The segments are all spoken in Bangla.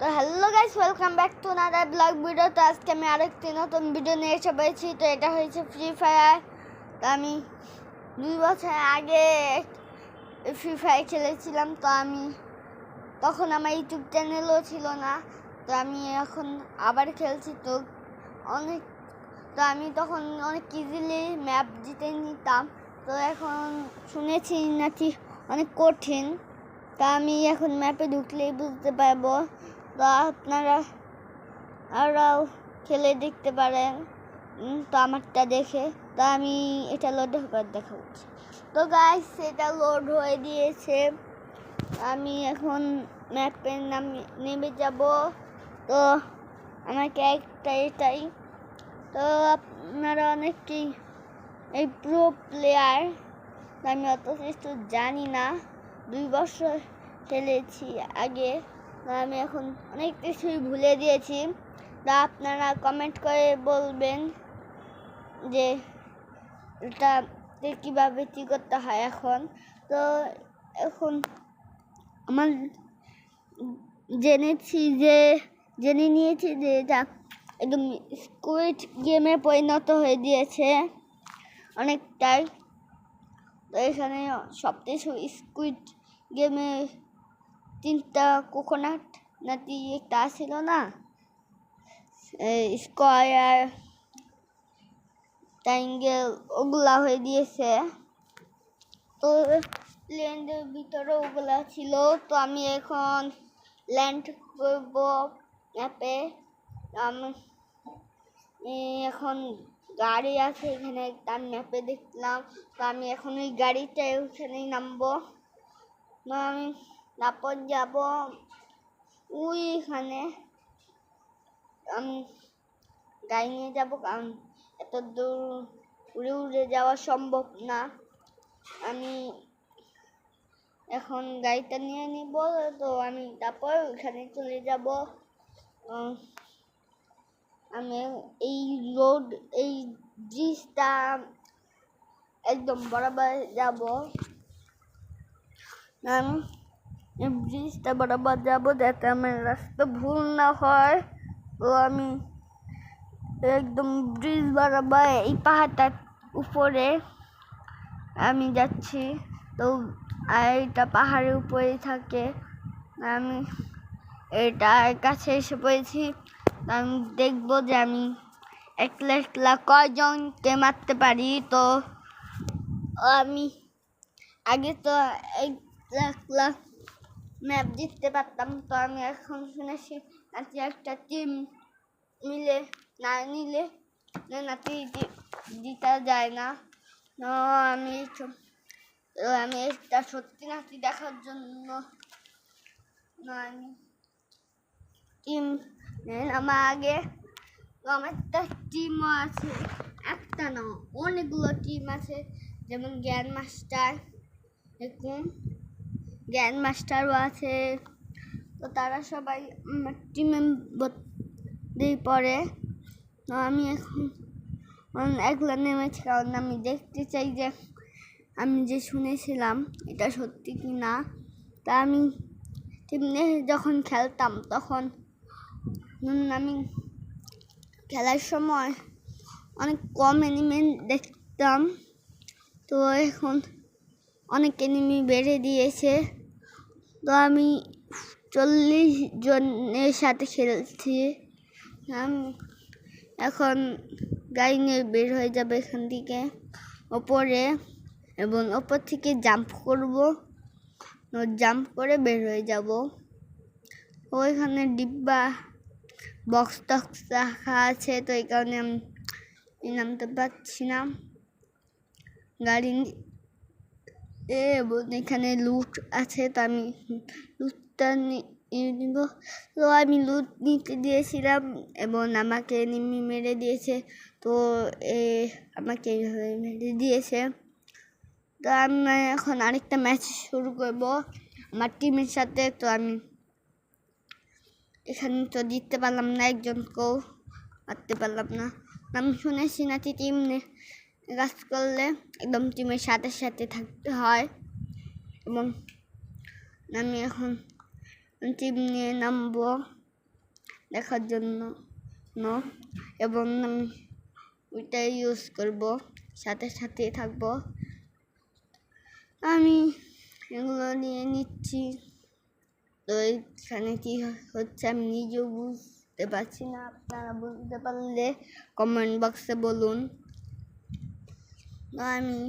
তো hello guys, welcome back to another blog video. তো আজকে আমি আরেকটি নতুন ভিডিও নিয়ে এসে পেয়েছি। তো এটা হয়েছে ফ্রি ফায়ার। তো আমি 2 বছর আগে ফ্রি ফায়ার খেলেছিলাম। তো আমি তখন আমার ইউটিউব চ্যানেলও ছিল না। তো আমি এখন আবার খেলছি। আমি তখন অনেক ইজিলি ম্যাপ জিতে নিতাম। তো এখন শুনেছি নাকি অনেক কঠিন। তা আমি এখন ম্যাপে ঢুকলেই বুঝতে পারবো। তো আপনারাও খেলে দেখতে পারেন। তো আমারটা দেখে তো আমি এটা লোড হবার দেখাবো। তো গাইস, এটা লোড হয়ে দিয়েছে। আমি এখন ম্যাপে নেমে যাব। তো আমার ক্যারেক্টার এটাই। তো আপনারা অনেকেই এই প্রো প্লেয়ার, আমি অত কিছু জানি না। 2 বছর খেলেছি আগে। আমি এখন অনেক কিছুই ভুলে দিয়েছি। তা আপনারা কমেন্ট করে বলবেন যে এটা কীভাবে কী করতে হয় এখন। তো এখন আমার জেনে নিয়েছি যে এটা একদম স্কুইড গেমে পরিণত হয়ে দিয়েছে অনেকটাই। তো এখানে সব কিছু স্কুইড গেমে 3টা কোকোনাট নাকি একটা ছিল না, স্কয়ার, ট্রায়াঙ্গেল, ওগুলা হয়ে দিয়েছে। তো ল্যান্ডের ভিতরে ওগুলা ছিল। তো আমি এখন ল্যান্ড করব ম্যাপে। আমি এখন গাড়ি আছে এখানে, তার ম্যাপে দেখলাম। তো আমি এখন ওই গাড়িটা ওখানেই নামবো। আমি তারপর যাব ওইখানে। আমি গাড়ি নিয়ে যাব, কারণ এত দূর উড়ে উড়ে যাওয়া সম্ভব না। আমি এখন গাড়িটা নিয়ে নিব। তো আমি তারপর ওইখানে চলে যাব। আমি এই ব্রিজটা একদম বরাবর যাব। আমি এই ব্রিজটা বরাবর যাব যাতে আমার রাস্তা ভুল না হয়। তো আমি একদম ব্রিজ বরাবর এই পাহাড়টার উপরে আমি যাচ্ছি। তো এটা পাহাড়ের উপরেই থাকে। আমি এটার কাছে এসে পড়েছি। আমি দেখবো যে আমি একলা একলা কয়জনকে মারতে পারি। তো আমি আগে তো একলা ম্যাপ জিততে পারতাম। তো আমি এখন শুনেছি নাকি একটা টিম মিলে না নিলে নাকি জিতা যায় না। আমি এটা সত্যি নাকি দেখার জন্য আমি টিম আমার আগে আমার একটা টিমও আছে, একটা না অনেকগুলো টিম আছে। যেমন গ্র্যান্ড মাস্টারও আছে। তো তারা সবাই আমার টিমে পড়ে। তো আমি এখন একলা নেমেছি, কারণ আমি দেখতে চাই যে আমি যে শুনেছিলাম এটা সত্যি কি না। তা আমি টিমে যখন খেলতাম তখন আমি খেলার সময় অনেক কম এনিমি দেখতাম। তো এখন অনেক এনিমি বেড়ে দিয়েছে। তো আমি 40 জনের সাথে খেলছি। আমি এখন গাড়ি নিয়ে বের হয়ে যাবে এখান থেকে ওপরে, এবং ওপর থেকে জাম্প করব। জাম্প করে বের হয়ে যাব। ওইখানে ডিব্বা বক্স টক্স রাখা আছে। তো এই কারণে আমি নামতে পারছি না গাড়ি। এবং এখানে লুট আছে। তো আমি লুটটা নিব। তো আমি লুট নিতে দিয়েছিলাম এবং আমাকে এনিমি মেরে দিয়েছে। তো আমাকে এইভাবে মেরে দিয়েছে। তো আমি এখন আরেকটা ম্যাচ শুরু করব আমার টিমের সাথে। তো আমি এখানে তো জিততে পারলাম না, একজনকেও মারতে পারলাম না। আমি শুনেছি নাকি টিম কাজ করলে একদম টিমের সাথে সাথে থাকতে হয়। এবং আমি এখন টিম নিয়ে নামবো। দেখার জন্য এবং আমি ওইটাই ইউজ করব, সাথে সাথে থাকবো। আমি এগুলো নিয়ে নিচ্ছি। তো এখানে কি হচ্ছে আমি নিজেও বুঝতে পারছি না, আপনারা বুঝতে পারলে কমেন্ট বক্সে বলুন। তো আমি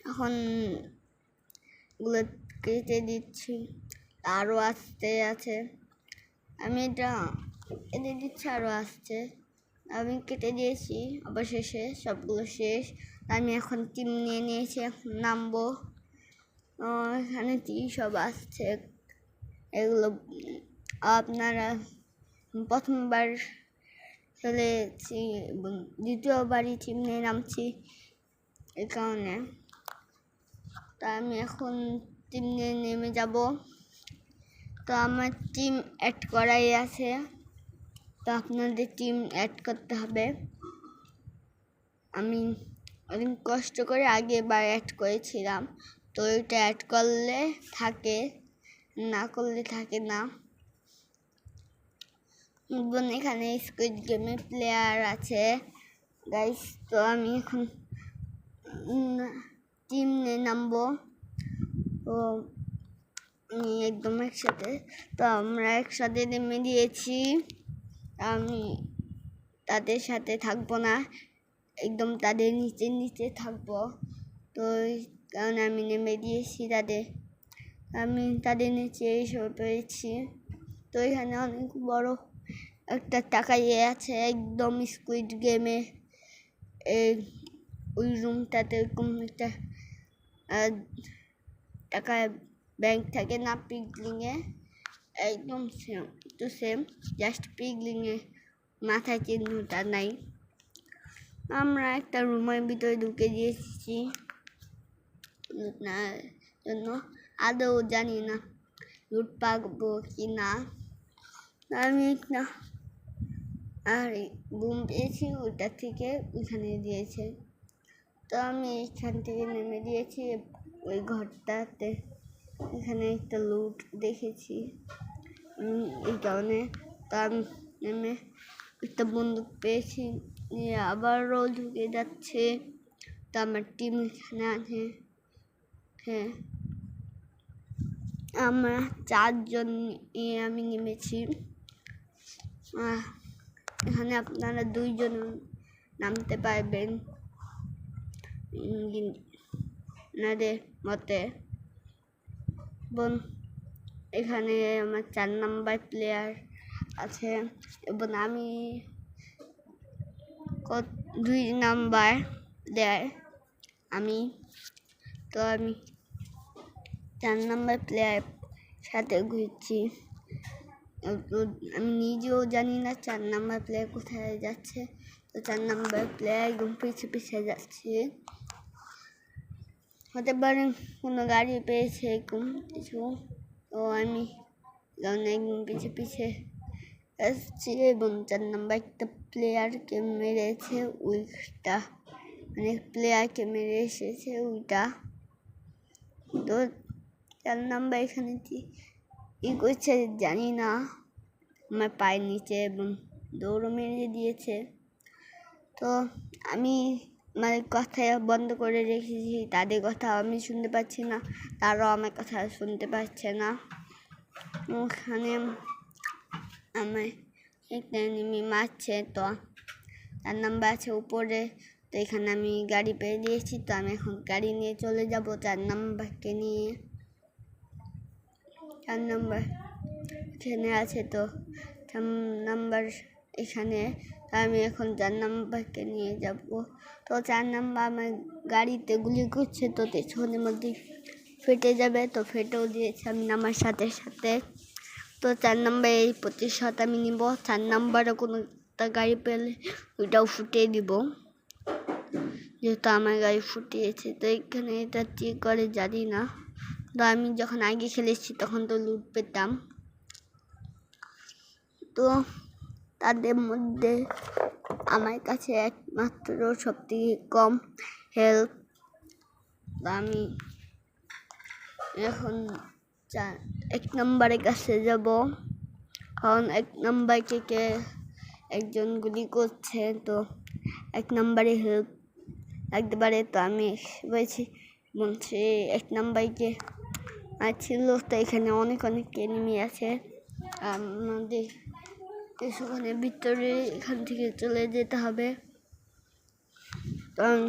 এখন এগুলো কেটে দিচ্ছি, আরও আসতে আছে, আমি এটা কেটে দিচ্ছি, আরও আসছে। আমি কেটে দিয়েছি অবশেষে, সবগুলো শেষ। আমি এখন টিম নিয়ে নিয়েছি, এখন নামবো। এখানে কি সব আসছে এগুলো আপনারা প্রথমবার খেলেছি এবং দ্বিতীয়বারই টিম নিয়ে নামছি, এই কারণে। তা আমি এখন টিম নিয়ে নেমে যাব। তো আমার টিম অ্যাড করাই আছে, তো আপনাদের টিম অ্যাড করতে হবে। আমি অনেক কষ্ট করে আগেবার অ্যাড করেছিলাম, তো এটা অ্যাড করলে থাকে, না করলে থাকে না। এবং এখানে স্কুইড গেমের প্লেয়ার আছে গাইস। তো আমি এখন টিম নিয়ে নামবো। তো আমি একদম একসাথে, তো আমরা একসাথে নেমে দিয়েছি। আমি তাদের সাথে থাকবো না, একদম তাদের নিচে থাকবো। তো এই কারণে আমি নেমে দিয়েছি আমি তাদের নিচে এসে পেয়েছি। তো এখানে অনেক বড় একটা টাকা আছে, একদম স্কুইড গেমে ওই রুমটাতে এরকম একটা টাকা ব্যাংক থাকে না, পিগলিংয়ে একদম সেম টু সেম, জাস্ট পিগলিংয়ে মাথায় চিহ্নটা নাই। আমরা একটা রুমের ভিতরে ঢুকে দিয়েছি লুটনার জন্য, আদৌ জানি না লুট পাবো কি না। আমি একটা আর বুম পেয়েছি, ওইটা থেকে ওইখানে দিয়েছে। তো আমি এখান থেকে নেমে দিয়েছি ওই ঘরটাতে, এখানে একটা লুট দেখেছি এই কারণে। তো আমি নেমে একটা বন্দুক পেয়েছি, নিয়ে আবারও ঢুকে যাচ্ছে। তো আমার টিম এখানে আছে, হ্যাঁ আমরা 4 জন নিয়ে আমি নেমেছি। এখানে আপনারা 2 জন নামতে পারবেন আপনাদের মতে। এবং এখানে আমার 4 নাম্বার প্লেয়ার আছে এবং আমি 2 নাম্বার প্লেয়ার আমি। তো আমি 4 নাম্বার প্লেয়ার সাথে ঘুরছি। আমি নিজেও জানি না 4 নাম্বার প্লেয়ার কোথায় যাচ্ছে। তো 4 নাম্বার প্লেয়ার একদম পিছিয়ে যাচ্ছে, হতে পারে কোনো গাড়ি পেয়েছে এরকম কিছু। তো আমি একদম পিছিয়ে আসছি এবং 4 নাম্বার একটা প্লেয়ারকে মেরেছে, ওইটা মানে প্লেয়ারকে মেরে এসেছে ওইটা। তো 4 নাম্বার এখানে কি করছে জানি না, আমার পায়ের নিচে এবং দৌড়ও মেরে দিয়েছে। তো আমি মানে কথা বন্ধ করে রেখেছি, তাদের কথা আমি শুনতে পাচ্ছি না, তারাও আমার কথা শুনতে পাচ্ছে না। ওখানে আমার একটা এনিমি মারছে, তো 4 নাম্বার আছে উপরে। তো এখানে আমি গাড়ি পেয়ে দিয়েছি, তো আমি এখন গাড়ি নিয়ে চলে যাব 4 নাম্বারকে নিয়ে। 4 নাম্বার এখানে আছে, তো 4 নাম্বার এখানে, আমি এখন 4 নাম্বারকে নিয়ে যাব। তো 4 নাম্বার আমার গাড়িতে গুলি করছে, তো পেছনের মধ্যে ফেটে যাবে, তো ফেটেও দিয়েছে আমি নামার সাথে সাথে। তো 4 নাম্বার এই প্রতিশোধ আমি নিব। 4 নাম্বারে কোনো একটা গাড়ি পেলে ওইটাও ফুটিয়ে দিব, যেহেতু আমার গাড়ি ফুটিয়েছে। তো এখানে এটা ঠিক করে জানি না, তো আমি যখন আগে খেলেছি তখন তো লুট পেতাম। তো তাদের মধ্যে আমার কাছে একমাত্র সবথেকে কম হেল্প। আমি এখন 1 নম্বরের কাছে যাব, কারণ 1 নাম্বারকে একজন গুলি করছে, তো 1 নাম্বারে হেল্প লাগতে পারে। তো আমি বলছি 1 নাম্বারকে ছিল। তো এখানে অনেক এনিমি আছে, আমাদের কিছুক্ষণের ভিতরে এখান থেকে চলে যেতে হবে। কারণ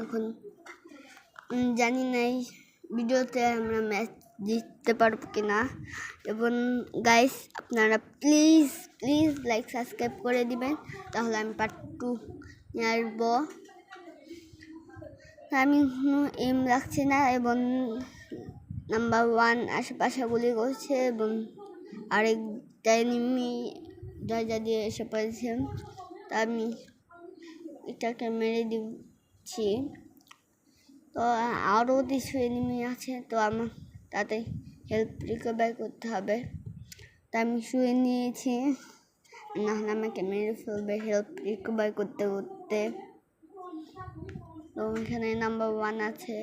এখন জানি না এই ভিডিওতে আমরা ম্যাচ জিততে পারবো কিনা। এবং গাইস, আপনারা প্লিজ লাইক সাবস্ক্রাইব করে দিবেন, তাহলে আমি পার্ট 2 নিয়ে আসবো। আমি এম রাখছি না, এবং নাম্বার 1 আশেপাশে গুলি করছে, এবং আরেকটা এনিমি দরজা দিয়ে এসে পড়েছে। তা আমি এটাকে মেরে দিচ্ছি। তো আরও কিছু এনিমি আছে, তো আমার তাতে হেল্প রিকভার করতে হবে। তা আমি শুয়ে নিয়েছি, নাহলে আমাকে মেরে ফেলবে হেল্প রিকভার করতে। তো এখানে নাম্বার 1 আছে,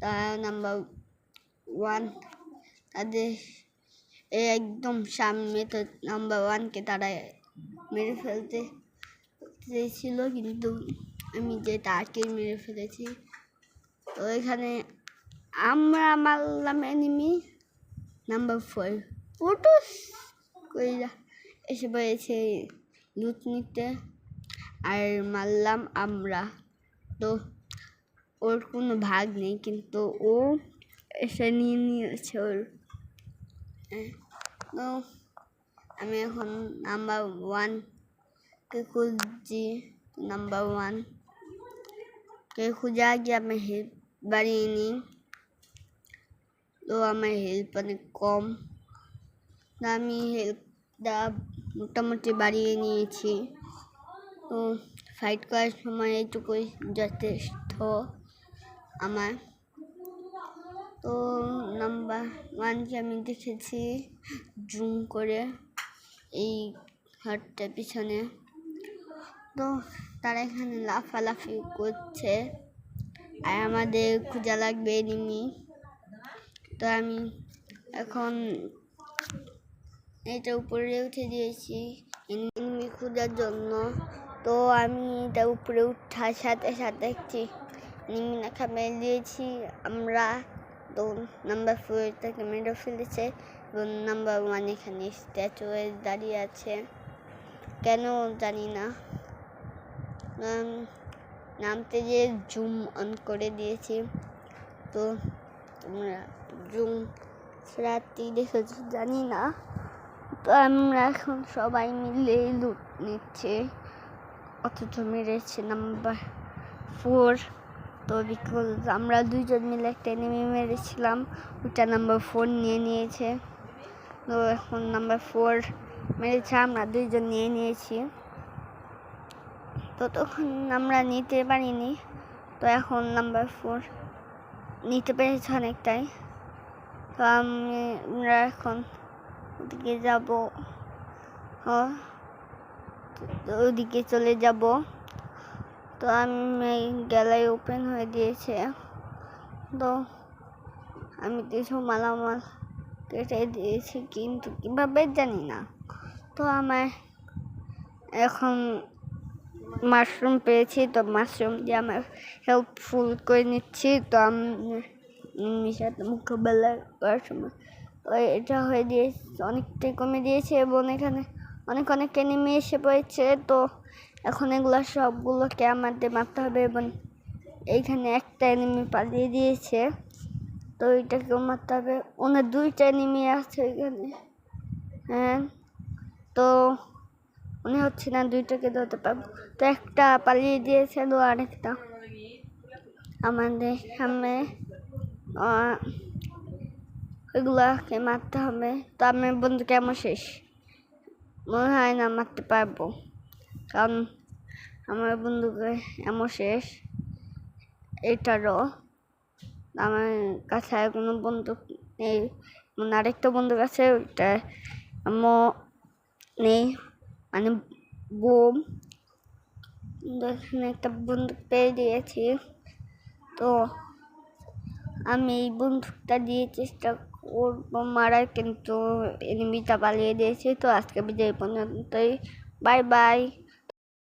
তা নাম্বার 1 তাদের একদম সামনে। তো নাম্বার 1কে তারা মেরে ফেলতে চেয়েছিল, কিন্তু আমি যে তাকে মেরে ফেলেছি। তো এখানে আমরা মারলাম এনিমি নাম্বার 4 পুটুস কইরা এসে পড়েছে লুট নিতে, আর মারলাম আমরা। তো ওর কোনো ভাগ নেই, কিন্তু ও এসে নিয়েছে ওর। তো আমি এখন নাম্বার 1কে খুঁজছি। নাম্বার 1কে খুঁজে আগে আমি হেল্প বাড়িয়ে নিই। তো আমার হেল্প অনেক কম, আমি হেল্পটা মোটামুটি বাড়িয়ে নিয়েছি। তো ফাইট করার সময় এইটুকুই যথেষ্ট আমার। তো নাম্বার 1কে আমি দেখেছি জুম করে এই ঘরটার পিছনে। তো তারা এখানে লাফালাফি করছে, আর আমাদের খোঁজা লাগবে এনিমি। তো আমি এখন এটা উপরে উঠে দিয়েছি এনিমি খোঁজার জন্য। তো আমি এটা উপরে উঠার সাথে সাথে একটি এনিমি নাকা মেরে দিয়েছি আমরা। তো নাম্বার 4টাকে মেরে ফেলেছে, এবং নাম্বার 1 এখানে স্ট্যাচু হয়ে দাঁড়িয়ে আছে, কেন জানি না। নামতে গিয়ে জুম অন করে দিয়েছি। তো তোমরা জুম রাত্রি দেখেছি জানি না। তো আমরা এখন সবাই মিলে লুট নিচ্ছে, অথচ মেরেছে নাম্বার 4। তো বিকজ আমরা 2জন মিলে একটা এনিমি মেরেছিলাম, ওটা নাম্বার 4 নিয়ে নিয়েছে। তো এখন নাম্বার 4 মেরেছে, আমরা 2জন নিয়ে নিয়েছি। তো তখন আমরা নিতে পারিনি, তো এখন নাম্বার 4 নিতে পেরেছে অনেকটাই। তো আমরা এখন ওদিকে যাব, ওদিকে চলে যাব। তো আমি গ্যালারি ওপেন হয়ে দিয়েছে। তো আমি কিছু মালামাল কেটে দিয়েছি, কিন্তু কীভাবে জানি না। তো আমার এখন মাশরুম পেয়েছি, তো মাশরুম দিয়ে আমার হেল্পফুল করে নিচ্ছি। তো আমি সাথে মোকাবেলা করার সময় এটা হয়ে দিয়েছে, অনেকটাই কমে দিয়েছে, এবং এখানে অনেক এনিমি এসে পড়েছে। তো এখন এগুলো সবগুলোকে আমাদের মারতে হবে, এবং এইখানে একটা এনিমি পালিয়ে দিয়েছে, তো এটাকেও মারতে হবে। ওনার 2টা এনিমি আছে এখানে, হ্যাঁ। তো মনে হচ্ছে না 2টাকে ধরতে পারবো। তো একটা পালিয়ে দিয়েছে, তো আরেকটা আমাদের সামনে, ওইগুলাকে মারতে হবে। তো আমার বন্ধুকে আমার শেষ মনে হয় না মারতে পারবো, কারণ আমার বন্ধুকে এমন শেষ। এটারও আমার কাছে আর কোনো বন্দুক নেই, মানে আরেকটা বন্দুক আছে, ওইটা এমন নেই, মানে বোম। এখানে একটা বন্দুক পেয়ে দিয়েছি। তো আমি এই বন্দুকটা দিয়ে চেষ্টা ওর মারা কিন্তু এনিমিটা পালিয়ে দিয়েছে। তো আজকে ভিডিও এই পর্যন্তই। Bye bye.